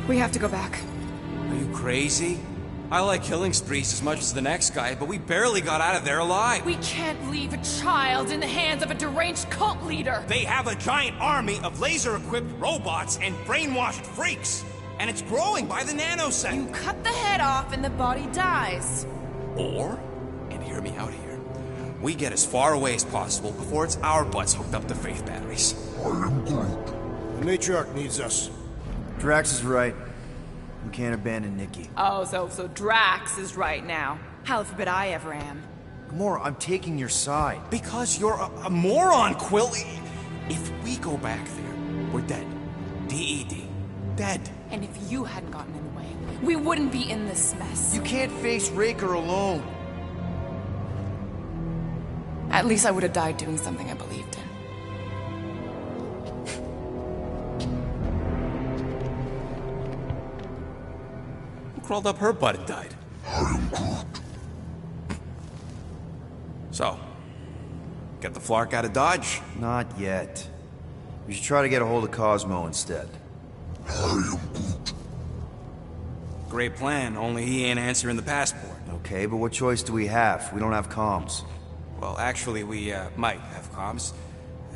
We have to go back. Are you crazy? I like killing sprees as much as the next guy, but we barely got out of there alive. We can't leave a child in the hands of a deranged cult leader. They have a giant army of laser-equipped robots and brainwashed freaks. And it's growing by the nanosecond. You cut the head off and the body dies. Or, and hear me out here, we get as far away as possible before it's our butts hooked up to faith batteries. The matriarch needs us. Drax is right. We can't abandon Nikki. Oh, so Drax is right now. Hell forbid I ever am. Gamora, I'm taking your side. Because you're a moron, Quill. If we go back there, we're dead. D-E-D. Dead. And if you hadn't gotten in the way, we wouldn't be in this mess. You can't face Raker alone. At least I would have died doing something I believed in. Who crawled up her butt and died? So, get the Flark out of Dodge? Not yet. We should try to get a hold of Cosmo instead. Great plan, only he ain't answering the passport. Okay, but what choice do we have? We don't have comms. Well, actually, we might have comms.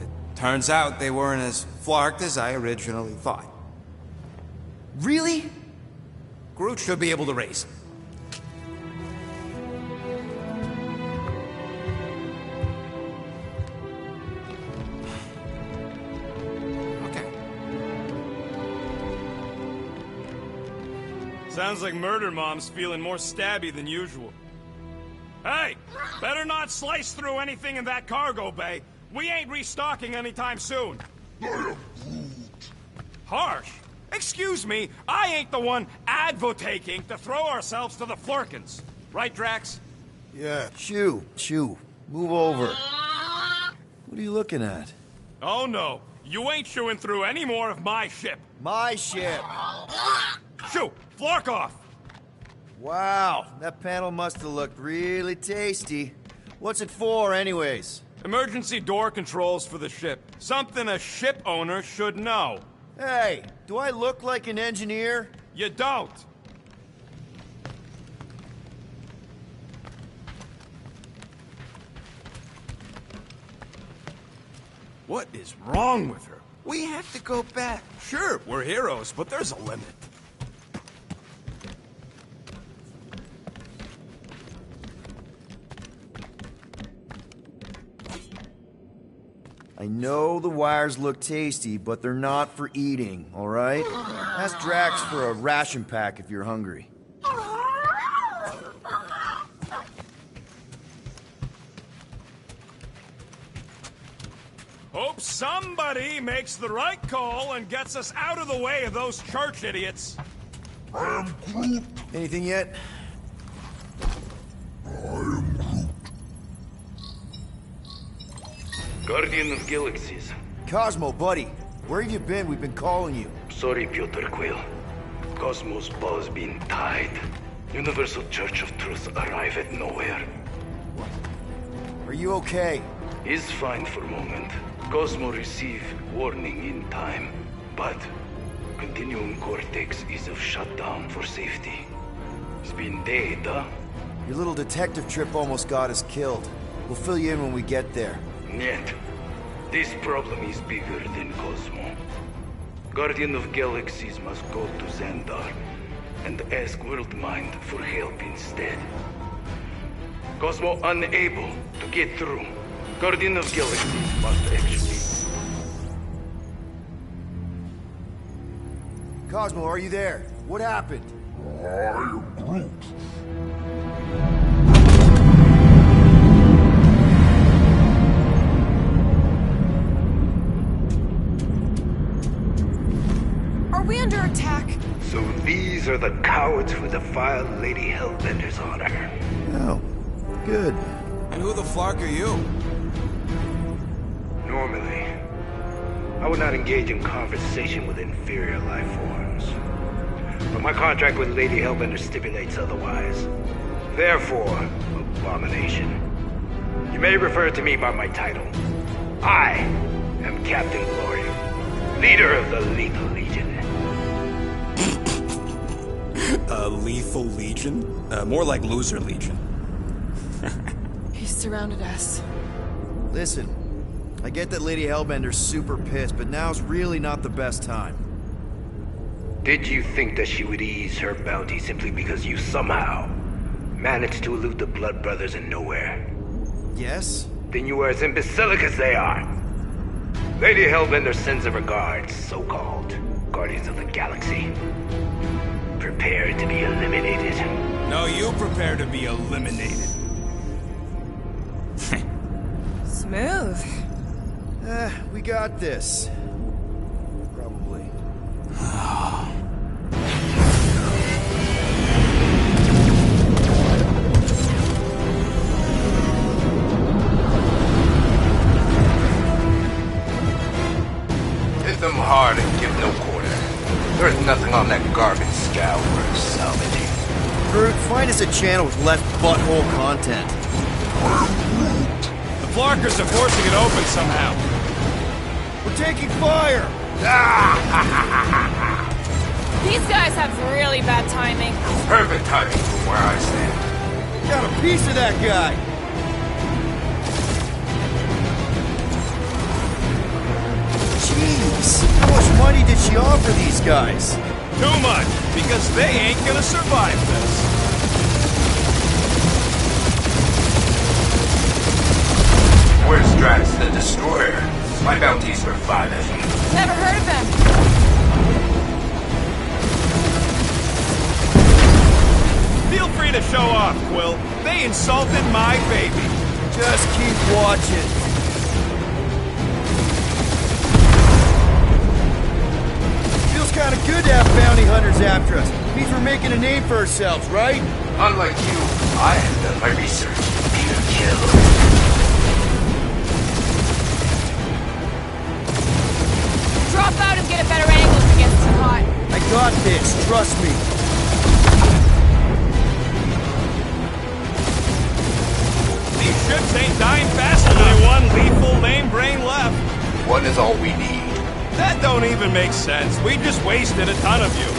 It turns out they weren't as flarked as I originally thought. Really? Groot should be able to raise him. Okay. Sounds like Murder Mom's feeling more stabby than usual. Hey! Better not slice through anything in that cargo bay. We ain't restocking anytime soon. Harsh? Excuse me, I ain't the one advocating to throw ourselves to the Flurkins. Right, Drax? Yeah. Chew. Move over. What are you looking at? Oh no, you ain't chewing through any more of my ship. My ship. Shoo! Flark off! Wow, that panel must have looked really tasty. What's it for, anyways? Emergency door controls for the ship. Something a ship owner should know. Hey, do I look like an engineer? You don't. What is wrong with her? We have to go back. Sure, we're heroes, but there's a limit. I know the wires look tasty, but they're not for eating, all right? Ask Drax for a ration pack if you're hungry. Hope somebody makes the right call and gets us out of the way of those church idiots. Anything yet? Guardian of Galaxies. Cosmo, buddy, where have you been? We've been calling you. Sorry, Piotr Quill. Cosmos ball's been tied. Universal Church of Truth arrive at nowhere. Are you okay? Is fine for moment. Cosmo receive warning in time. But Continuum Cortex is of shutdown for safety. It's been dead, huh? Your little detective trip almost got us killed. We'll fill you in when we get there. Yet, this problem is bigger than Cosmo. Guardian of Galaxies must go to Xandar and ask Worldmind for help instead. Cosmo unable to get through. Guardian of Galaxies must actually... Cosmo, are you there? What happened? Are we under attack? So these are the cowards who defiled Lady Hellbender's honor. Oh, good. And who the Flark are you? Normally, I would not engage in conversation with inferior life forms. But my contract with Lady Hellbender stipulates otherwise. Therefore, abomination. You may refer to me by my title. I am Captain Glory, leader of the Lethal Legion. A lethal legion? More like loser legion. He surrounded us. Listen, I get that Lady Hellbender's super pissed, but now's really not the best time. Did you think that she would ease her bounty simply because you somehow managed to elude the Blood Brothers in nowhere? Yes? Then you are as imbecilic as they are. Lady Hellbender sends her regards, so-called Guardians of the Galaxy. Prepare to be eliminated. No, you prepare to be eliminated. Smooth. We got this. Probably. Hit them hard and give no quarter. There's nothing on that garbage scow worth salvaging. Groot, find us a channel with less butthole content. The Flarkers are forcing it open somehow. We're taking fire! These guys have really bad timing. Perfect timing from where I stand. Got a piece of that guy! Jeez, how much money did she offer these guys? Too much, because they ain't gonna survive this. Where's Drax the Destroyer? My bounty's for 5 of you. Never heard of him. Feel free to show off, Quill. They insulted my baby. Just keep watching. Feels kind of good to have bounty hunters after us. Means we're making a name for ourselves, right? Unlike you, I have done my research. Peter Kill. Drop out and get a better angle if it gets too hot. I got this, trust me. These ships ain't dying fast enough. Only one lethal lame brain left. One is all we need. That don't even make sense. We just wasted a ton of you.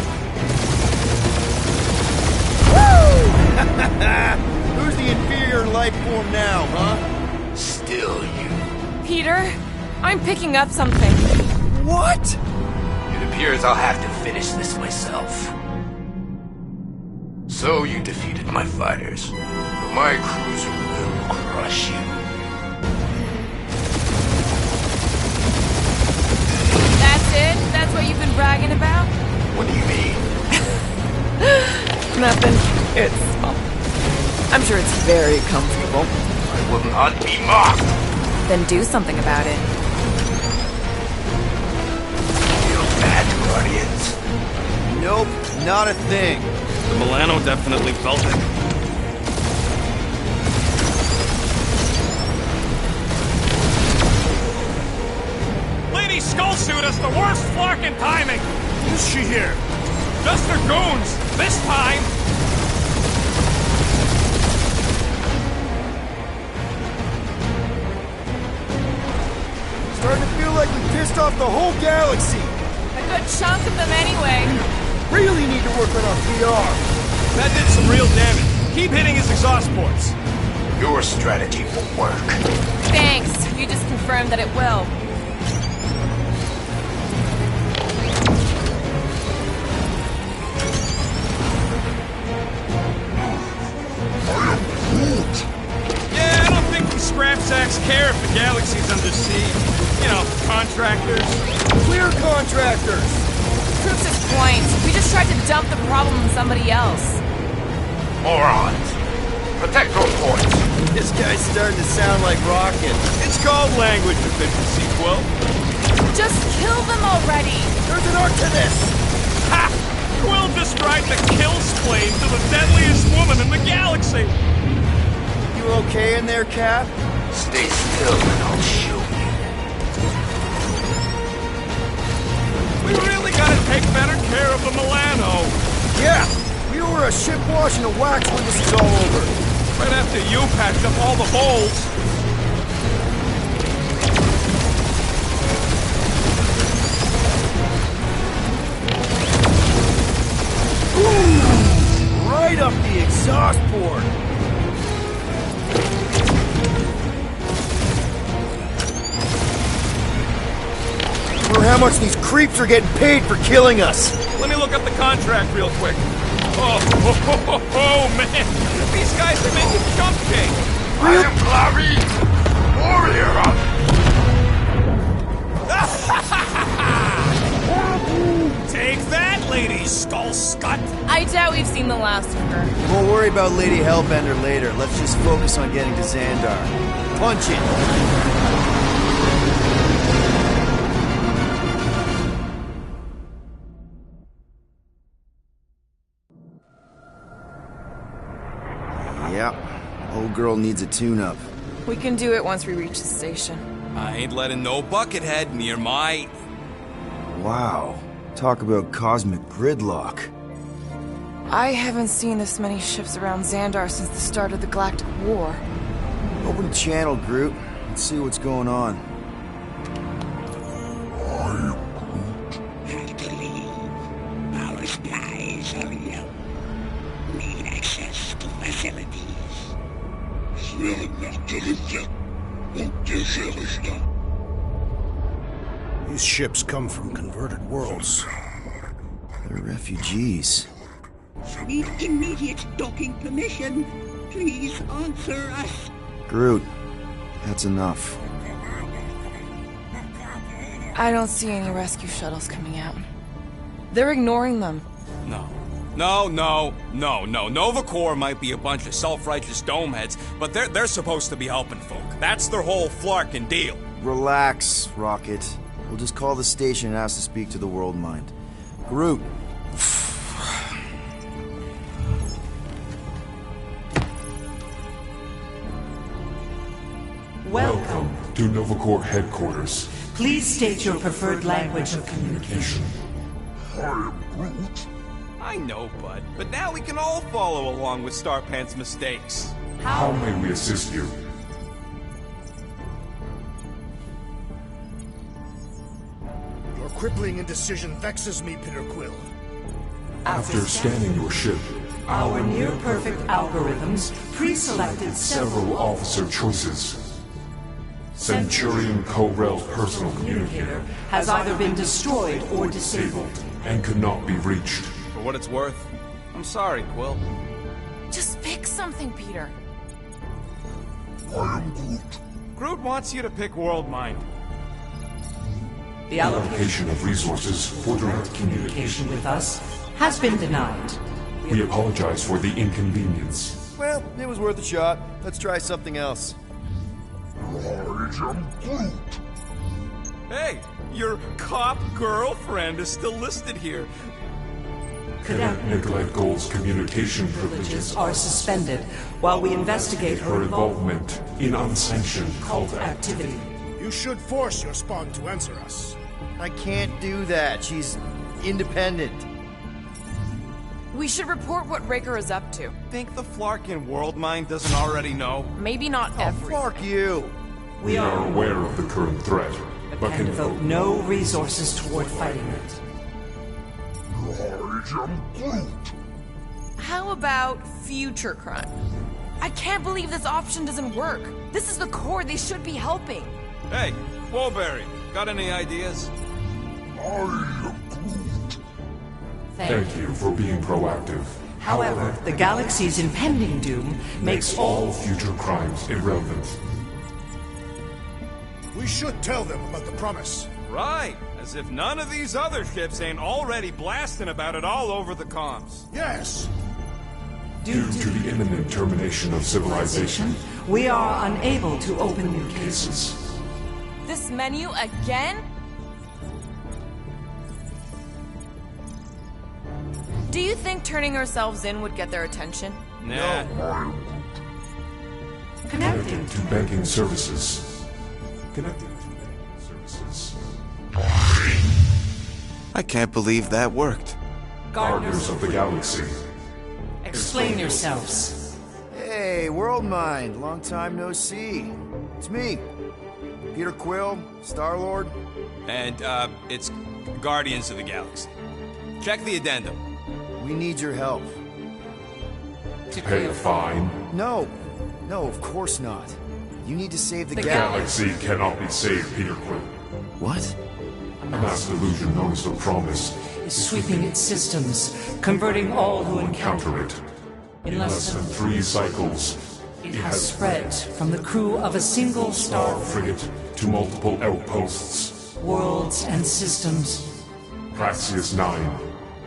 Who's the inferior life form now, huh? Still you. Peter, I'm picking up something. What? It appears I'll have to finish this myself. So you defeated my fighters, but my cruiser will crush you. That's it? That's what you've been bragging about? What do you mean? Nothing. I'm sure it's very comfortable. I will not be mocked. Then do something about it. Feel bad, Guardians. Nope, not a thing. The Milano definitely felt it. Lady Skullsuit has the worst flarkin' timing! Who's she here? Just her goons! This time! Starting to feel like we pissed off the whole galaxy. A good chunk of them anyway. Really need to work on our PR. That did some real damage. Keep hitting his exhaust ports. Your strategy will work. Thanks. You just confirmed that it will. Yeah, I don't think the scrap sacks care if the galaxy's under siege. You know, contractors. We're contractors. Proves his point. We just tried to dump the problem on somebody else. Morons. Protect your points. This guy's starting to sound like Rocket. It's called language efficiency, Quill. Just kill them already. There's an arc to this. Ha! Quill described the kill splane to the deadliest woman in the galaxy. You okay in there, Cap? Stay still and I'll show you. We really gotta take better care of the Milano. Yeah. We owe her a ship wash and a wax when this is all over. Right after you patched up all the holes. Ooh. how much these creeps are getting paid for killing us. Let me look up the contract real quick. Oh, man! These guys are making jump cake! I am Clary, warrior! Take that, Lady Skull Scut! I doubt we've seen the last of her. We'll worry about Lady Hellbender later. Let's just focus on getting to Xandar. Punch it! Yep. Old girl needs a tune-up. We can do it once we reach the station. I ain't letting no buckethead near my... Wow. Talk about cosmic gridlock. I haven't seen this many ships around Xandar since the start of the Galactic War. Open the channel, Groot. Let's see what's going on. Hard to leave. Our spies are young. Need access to facilities. These ships come from converted worlds. They're refugees. Need immediate docking permission. Please answer us. Groot, that's enough. I don't see any rescue shuttles coming out. They're ignoring them. No. No. Nova Corps might be a bunch of self-righteous domeheads, but they're supposed to be helping folk. That's their whole flarkin' deal. Relax, Rocket. We'll just call the station and ask to speak to the World Mind. Groot. Welcome to Nova Corps headquarters. Please state your preferred language of communication. I know, bud, but now we can all follow along with Starpant's mistakes. How may we assist you? Your crippling indecision vexes me, Peter Quill. After scanning your ship, Our near-perfect algorithms pre-selected several officer choices. Centurion Co-Rel's personal communicator has either been destroyed or disabled. and could not be reached. For what it's worth, I'm sorry, Quill. Just pick something, Peter. Groot wants you to pick World Mind. The Allocation of resources for direct communication with us has been denied. We apologize for the inconvenience. Well, it was worth a shot. Let's try something else. Hey, your cop girlfriend is still listed here. Cadet Nicolette Gold's communication Privileges are suspended while we investigate her involvement in unsanctioned cult activity. You should force your spawn to answer us. I can't do that. She's independent. We should report what Raker is up to. Think the Flarkin World Mind doesn't already know? Maybe not every. Fuck you. We are aware of the current threat, but And can devote no resources toward fighting it. How about future crime? I can't believe this option doesn't work. This is the core. They should be helping. Hey, Woolberry, got any ideas? Thank you for being proactive. However, the galaxy's impending doom makes all all future crimes irrelevant. We should tell them about the promise. Right, as if none of these other ships ain't already blasting about it all over the comms. Yes! Due to the imminent termination of civilization, we are unable to open new cases. This menu again? Do you think turning ourselves in would get their attention? Nah. Connecting to banking services. Connecting to banking services. I can't believe that worked. Gardeners of the Galaxy. Explain yourselves. Hey, World Mind. Long time no see. It's me. Peter Quill, Star-Lord. And, it's Guardians of the Galaxy. Check the addendum. We need your help. Pay a fine. No. No, of course not. You need to save the The galaxy. galaxy cannot be saved, Peter Quill. What? mass delusion known as the Promise is sweeping its systems, converting all who encounter it. In less than 3 cycles, it has spread from the crew of a single star frigate to multiple outposts, worlds and systems. Praxius 9,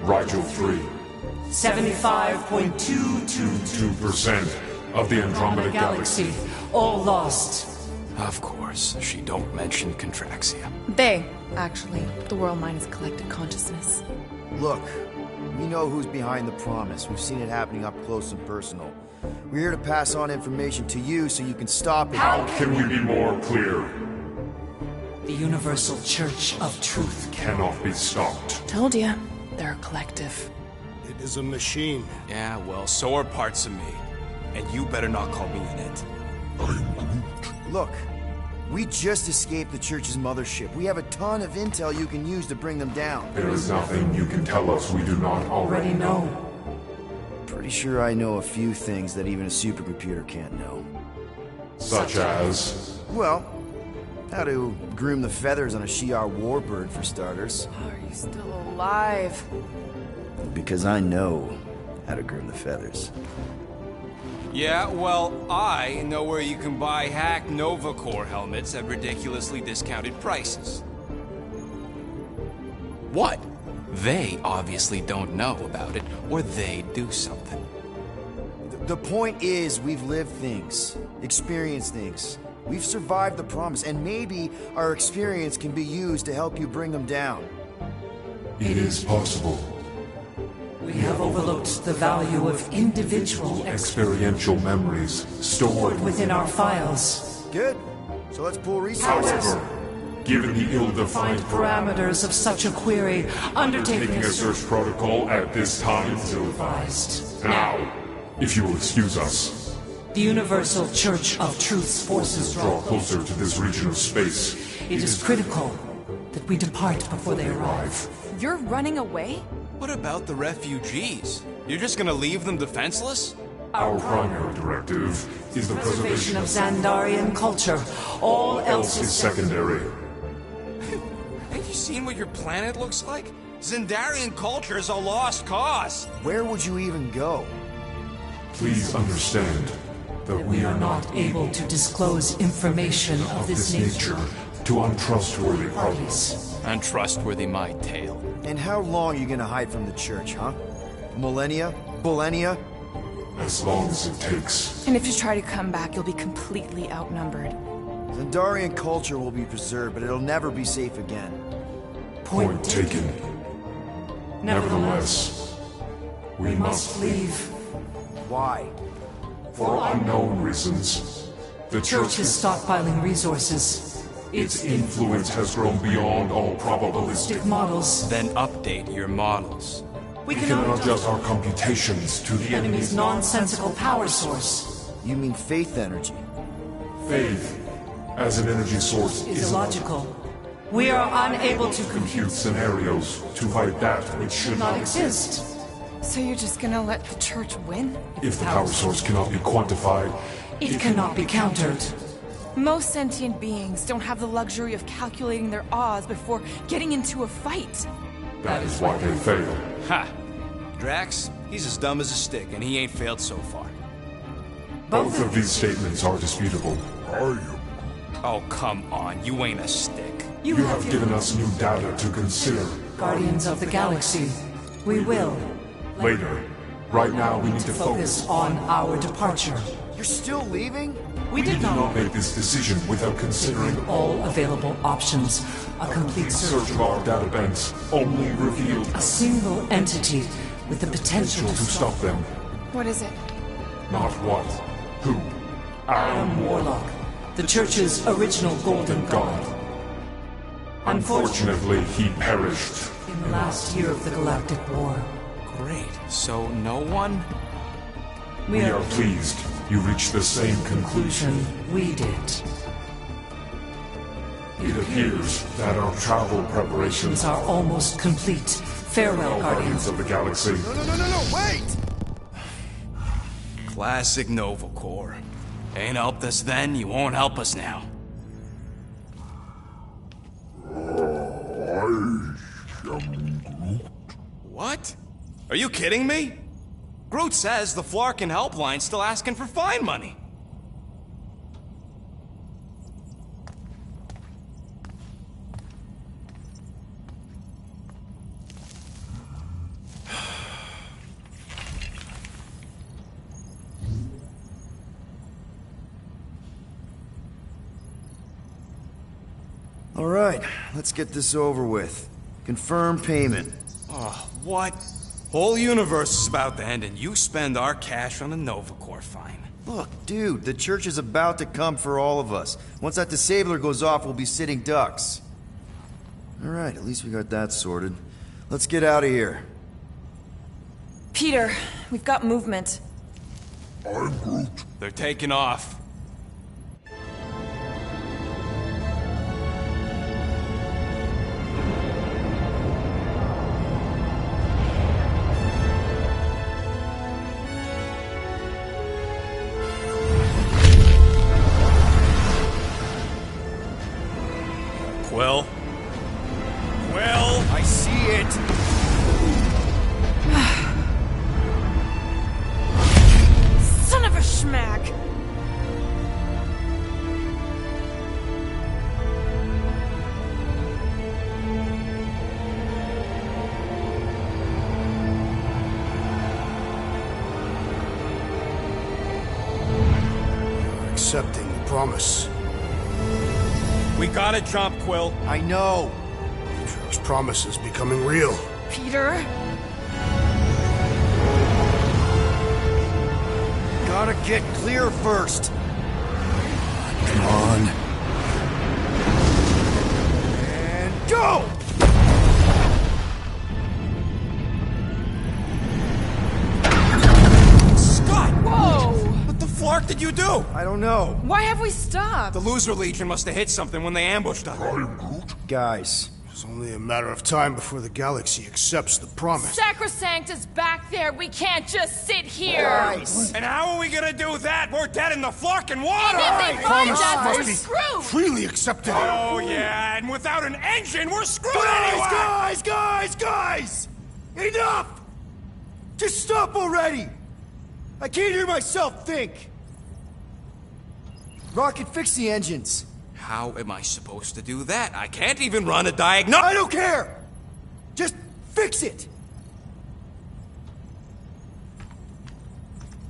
Rigel 3. 75.222% of the Andromeda Galaxy. All lost. Of course, she don't mention Contraxia. They, actually. The world mind is collective consciousness. Look, we know who's behind the Promise. We've seen it happening up close and personal. We're here to pass on information to you so you can stop it. How can we be more clear? The Universal Church of Truth cannot be stopped. Told ya. They're a collective. It is a machine. Yeah, well, so are parts of me. And you better not call me an it. Look, we just escaped the Church's mothership. We have a ton of intel you can use to bring them down. There is nothing you can tell us we do not already know. Pretty sure I know a few things that even a supercomputer can't know. Such as? Well, how to groom the feathers on a Shi'ar warbird, for starters. How are you still alive? Because I know how to groom the feathers. Yeah, well, I know where you can buy hacked Nova Corps helmets at ridiculously discounted prices. What? They obviously don't know about it, or they do something. The point is, we've lived things, experienced things. We've survived the Promise, and maybe our experience can be used to help you bring them down. It is possible. We have overlooked the value of individual experiential memories stored within our files. Good. So let's pool resources. However, given the ill-defined parameters of such a query, undertaking a search protocol at this time is ill-advised. Now, if you will excuse us. The Universal Church of Truth's forces draw closer to this region of space. It is critical that we depart before they arrive. You're running away? What about the refugees? You're just gonna leave them defenseless? Our primary directive is the preservation of Xandarian culture. All else is secondary. Have you seen what your planet looks like? Xandarian culture is a lost cause. Where would you even go? Please understand that we are not able to disclose information of this nature to untrustworthy parties. Untrustworthy my tale. And how long are you gonna hide from the Church, huh? Millennia? Millennia? As long as it takes. And if you try to come back, you'll be completely outnumbered. Xandarian culture will be preserved, but it'll never be safe again. Point taken. Nevertheless, we must leave. Why? For unknown reasons. The Church is stockpiling resources. Its influence has grown beyond all probabilistic models. Then update your models. We cannot adjust our computations to the enemy's nonsensical power source. You mean faith energy? Faith, as an energy source, is illogical. We are unable to compute scenarios to fight that which should not exist. So you're just gonna let the Church win? If the power source cannot be quantified, it cannot be countered. Most sentient beings don't have the luxury of calculating their odds before getting into a fight. That is why they fail. Ha! Drax, he's as dumb as a stick, and he ain't failed so far. Both of these statements are disputable. Are you? Oh, come on, you ain't a stick. You have given us new data to consider. Guardians of the Galaxy, we will. Later. Right now, we need to focus on our departure. You're still leaving? We did not make this decision without considering all available options. A complete search of our databanks only revealed a single entity with the potential to stop them. What is it? Not what. Who? Adam Warlock, the Church's original Golden God. Unfortunately, he perished in the last year of the Galactic War. Great. So no one? We are pleased you reached the same conclusion we did. It appears that our travel preparations are almost complete. Farewell, Guardians of the Galaxy. No, wait! Classic Nova Corps. Ain't helped us then, you won't help us now. I What? Are you kidding me? Groot says the Flarkin helpline's still asking for fine money. All right, let's get this over with. Confirm payment. Oh, what? Whole universe is about to end and you spend our cash on a Nova Corps fine. Look, dude, the church is about to come for all of us. Once that disabler goes off, we'll be sitting ducks. All right, at least we got that sorted. Let's get out of here. Peter, we've got movement. I'm Groot. They're taking off. Quill? Quill? I see it! Son of a schmack! You're accepting the promise. We gotta jump, Quill. I know. Atrio's promise is becoming real. Peter? Gotta get clear first. Come on. And go! Scott! Whoa! What the flark did you do? I don't know. Why have we stopped? The Loser Legion must have hit something when they ambushed us. Guys, It's only a matter of time before the galaxy accepts the promise. Sacrosanct is back there. We can't just sit here. guys. And how are we gonna do that? We're dead in the flarkin' water! And if they find us, must we're be screwed. freely accepted. Oh yeah, and without an engine, we're screwed anyway! Guys! Enough! Just stop already! I can't hear myself think! Rocket, fix the engines. How am I supposed to do that? I can't even run a diagnosis. I don't care! Just fix it!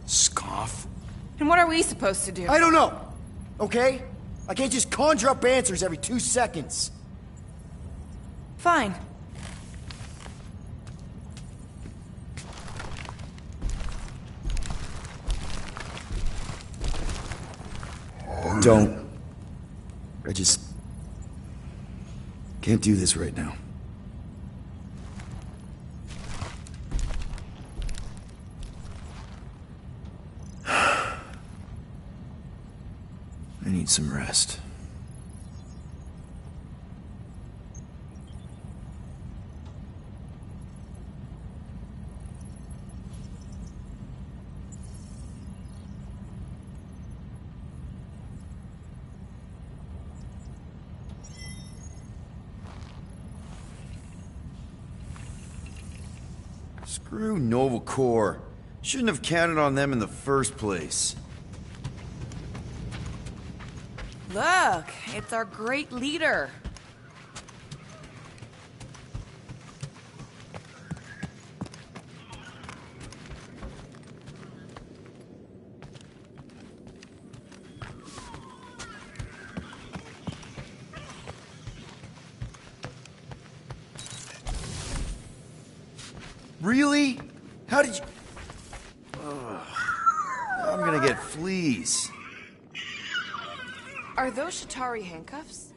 Scoff. And what are we supposed to do? I don't know, okay? I can't just conjure up answers every 2 seconds. Fine. Don't. I just can't do this right now. I need some rest. Screw Nova Corps. Shouldn't have counted on them in the first place. Look, it's our great leader. Really? How did you... I'm gonna get fleas. Are those Shatari handcuffs?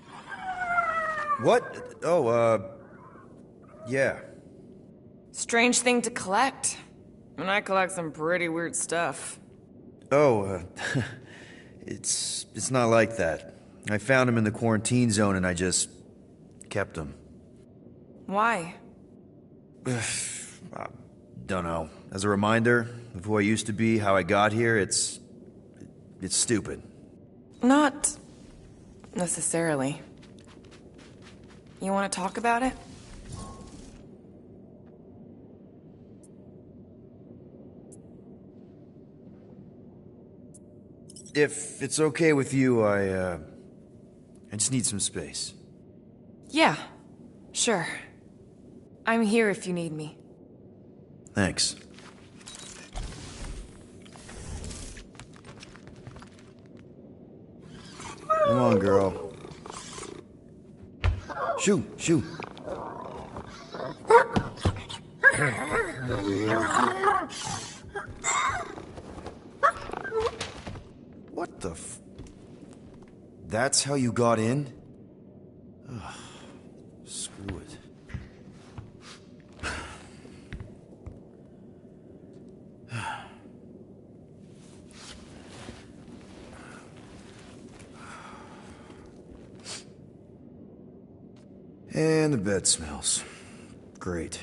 What? Oh, yeah. Strange thing to collect. And I collect some pretty weird stuff. Oh, it's not like that. I found him in the quarantine zone and I just kept him. Why? Don't know. As a reminder of who I used to be, how I got here, it's stupid. Not necessarily. You want to talk about it? If it's okay with you, I just need some space. Yeah, sure. I'm here if you need me. Thanks. Come on, girl. Shoo, shoo. What the f... That's how you got in? Ugh, screw it. And the bed smells. Great.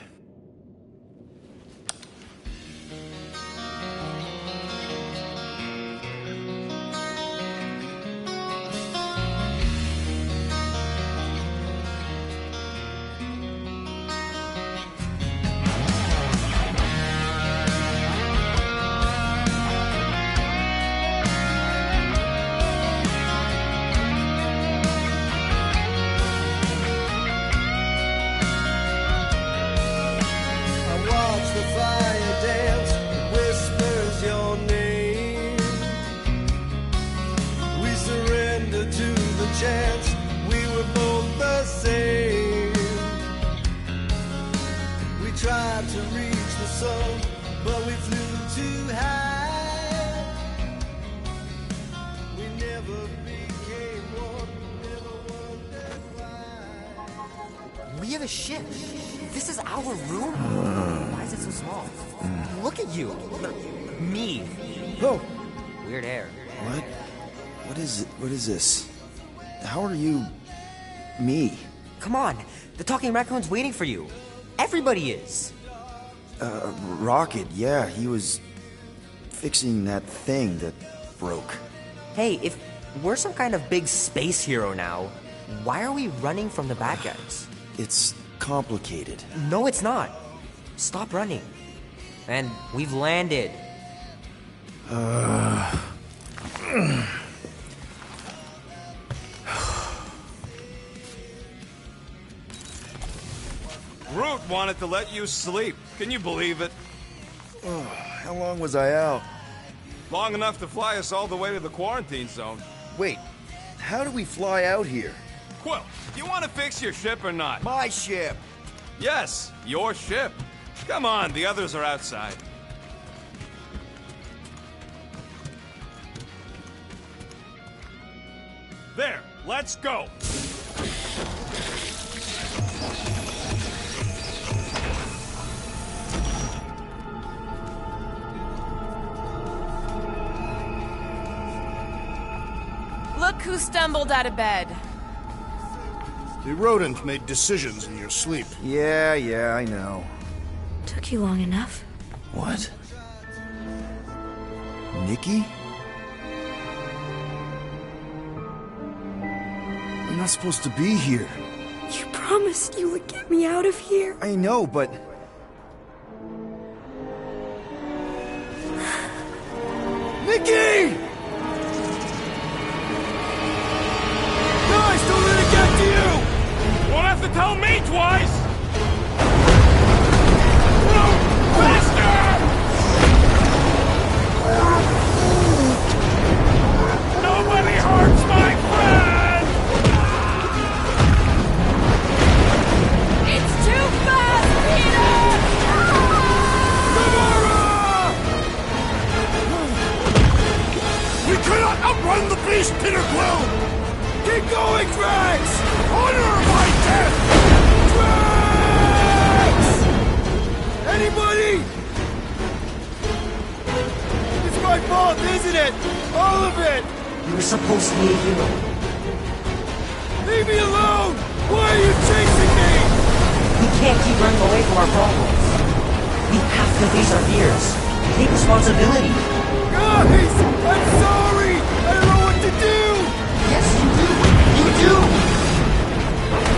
Chance we were both the same. We tried to reach the sun, but we flew too high. We never became one, never wondered why. We have a ship. This is our room? Why is it so small? Look at you. Me. Oh. Weird hair. What? What is it? What is this? How are you... me? Come on, the talking raccoon's waiting for you. Everybody is. Rocket, yeah, he was fixing that thing that broke. Hey, if we're some kind of big space hero now, why are we running from the bad guys? It's complicated. No, it's not. Stop running. And we've landed. Groot wanted to let you sleep. Can you believe it? Oh, how long was I out? Long enough to fly us all the way to the quarantine zone. Wait, how do we fly out here? Quill, do you want to fix your ship or not? My ship! Yes, your ship. Come on, the others are outside. There, let's go! Look who stumbled out of bed. The rodent made decisions in your sleep. Yeah, I know. Took you long enough. What? Nikki? I'm not supposed to be here. You promised you would get me out of here. I know, but... Nikki! Guys, don't let it get to you! Won't have to tell me twice! Run faster! Nobody hurts my friend! It's too fast, Peter! We cannot outrun the beast, Peter Quill! Keep going, Drax! Honor my death! Drax! Anybody? It's my fault, isn't it? All of it! You were supposed to be a hero. Leave me alone! Why are you chasing me? We can't keep running away from our problems. We have to face our fears. Take responsibility. Guys! I'm sorry! I don't know what to do! Yes, you do. You do.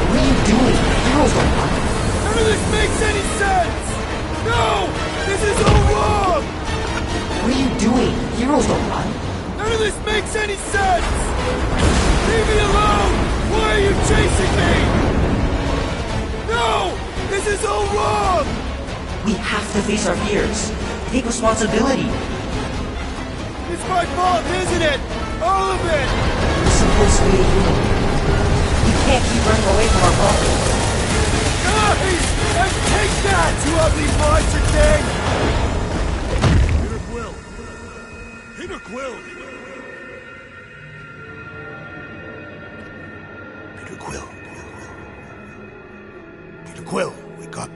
What are you doing? Heroes don't run. None of this makes any sense! No! This is all wrong! What are you doing? Heroes don't run. None of this makes is all wrong! We have to face our fears. Take responsibility. It's my fault, isn't it? All of it! We're supposed to be a hero. We can't keep running away from our problems. Guys! And take that, you ugly monster thing! Peter Quill! Peter Quill! Peter Quill. Peter Quill, wake up.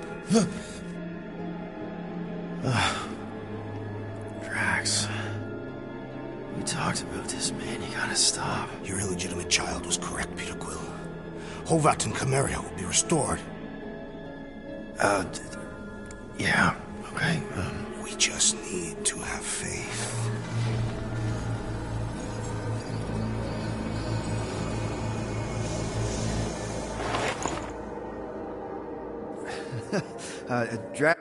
Drax. We talked about this, man. You gotta stop. Your illegitimate child was correct, Peter Quill. Hovat and Chimeria will be restored. Yeah, okay. We just need to have faith. Drax.